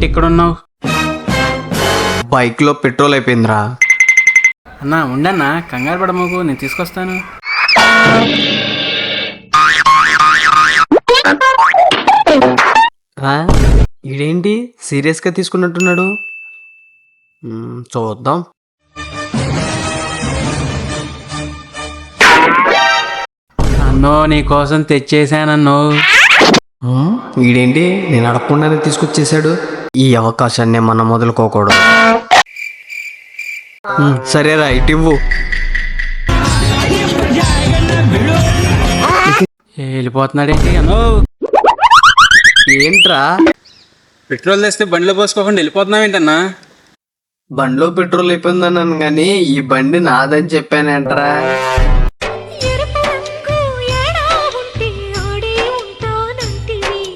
ఏంటి ఇక్కడ ఉన్నావు? బైక్లో పెట్రోల్ అయిపోయిందిరా. అన్నా ఉండన్నా, కంగారు పడమకు, నేను తీసుకొస్తాను. ఇదేంటి సీరియస్గా తీసుకున్నట్టున్నాడు? చూద్దాం. అన్నో నీకోసం తెచ్చేసానన్నో. వీడేంటి నేను అడగకుండానే తీసుకొచ్చేసాడు. ఈ అవకాశాన్ని మనం వదులుకోకూడదు. సరేరా ఇటివ్వు. వెళ్ళిపోతున్నాడేంటి అన్నో? ఏంట్రా పెట్రోల్ తెస్తే బండిలో పోసుకోకుండా వెళ్ళిపోతున్నావేంటన్నా? బండిలో పెట్రోల్ అయిపోయిందన్నాను కానీ ఈ బండి నాదని చెప్పానేంట్రా.